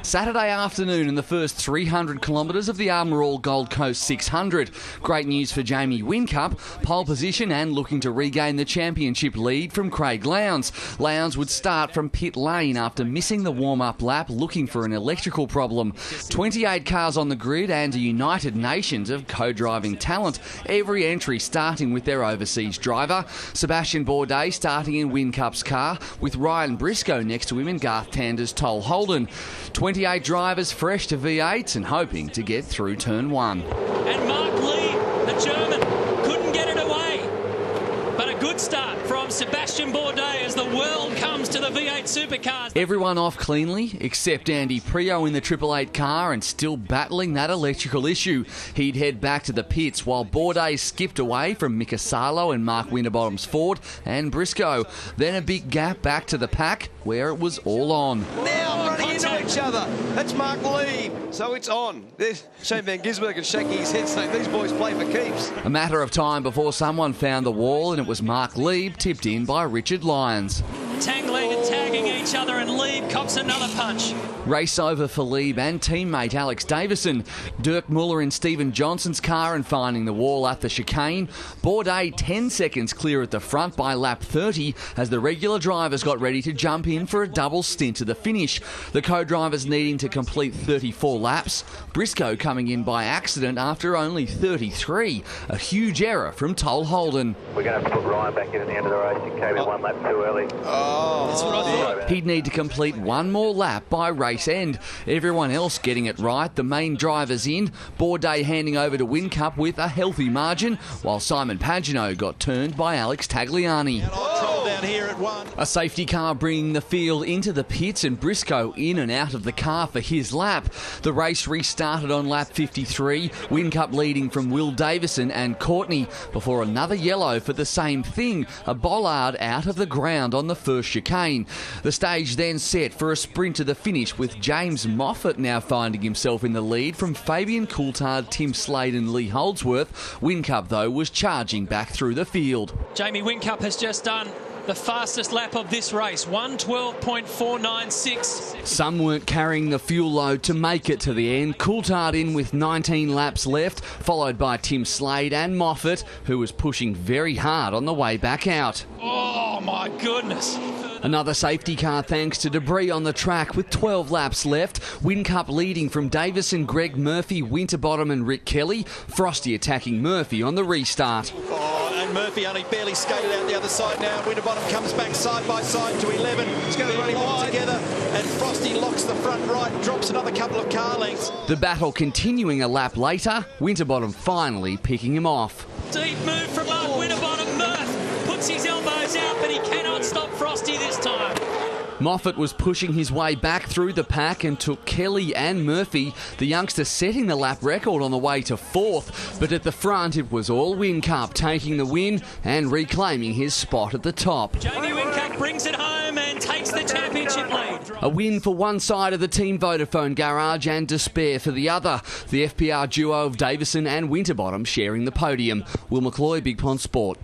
Saturday afternoon in the first 300 kilometres of the Armour All Gold Coast 600. Great news for Jamie Whincup, pole position and looking to regain the championship lead from Craig Lowndes. Lowndes would start from pit lane after missing the warm-up lap looking for an electrical problem. 28 cars on the grid and a United Nations of co-driving talent. Every entry starting with their overseas driver. Sebastian Bourdais starting in Whincup's car with Ryan Briscoe next to him in Garth Tander's Toll Holden. 28 drivers fresh to V8s and hoping to get through turn one. And Mark Lee, the German, couldn't get it away. But a good start from Sebastian Bourdais as the world comes to the V8 supercars. Everyone off cleanly except Andy Prio in the 888 car and still battling that electrical issue. He'd head back to the pits while Bourdais skipped away from Mika Salo and Mark Winterbottom's Ford and Briscoe. Then a big gap back to the pack where it was all on. Now running into each other. That's Mark Lee. So it's on. There's Shane Van Gisbergen shaking his head saying these boys play for keeps. A matter of time before someone found the wall and it was Mark Lieb tipped in by Richard Lyons. Tangling and tagging each other and Lieb cops another punch. Race over for Lieb and teammate Alex Davison. Dirk Muller in Stephen Johnson's car and finding the wall at the chicane. Bourdais 10 seconds clear at the front by lap 30 as the regular drivers got ready to jump in for a double stint to the finish. The co-drivers needing to complete 34 laps. Briscoe coming in by accident after only 33. A huge error from Toll Holden. We're going to have to put Ryan back in at the end of the race. He came in one lap too early. That's what I thought. He'd need to complete one more lap by race end. Everyone else getting it right. The main drivers in. Bourdais handing over to Whincup with a healthy margin, while Simon Pagenaud got turned by Alex Tagliani. Down here at one. A safety car bringing the field into the pits and Briscoe in and out of the car for his lap. The race restarted on lap 53, Whincup leading from Will Davison and Courtney before another yellow for the same thing, a bollard out of the ground on the first chicane. The stage then set for a sprint to the finish with James Moffat now finding himself in the lead from Fabian Coulthard, Tim Slade and Lee Holdsworth. Whincup though was charging back through the field. Jamie Whincup has just done the fastest lap of this race, 1:12.496. Some weren't carrying the fuel load to make it to the end. Coulthard in with 19 laps left, followed by Tim Slade and Moffat, who was pushing very hard on the way back out. Oh my goodness. Another safety car thanks to debris on the track with 12 laps left. Whincup leading from Davison, Greg Murphy, Winterbottom and Rick Kelly. Frosty attacking Murphy on the restart. And Murphy only barely skated out the other side now. Winterbottom comes back side by side to 11. It's going to run all together. And Frosty locks the front right, drops another couple of car lengths. The battle continuing a lap later. Winterbottom finally picking him off. Deep move from Mark Winterbottom. Murph puts his elbows out, but he cannot stop Frosty this time. Moffat was pushing his way back through the pack and took Kelly and Murphy, the youngster setting the lap record on the way to fourth. But at the front, it was all Whincup taking the win and reclaiming his spot at the top. Jamie Whincup brings it home and takes the championship lead. A win for one side of the Team Vodafone garage and despair for the other. The FPR duo of Davison and Winterbottom sharing the podium. Will McCloy, Big Pond Sport.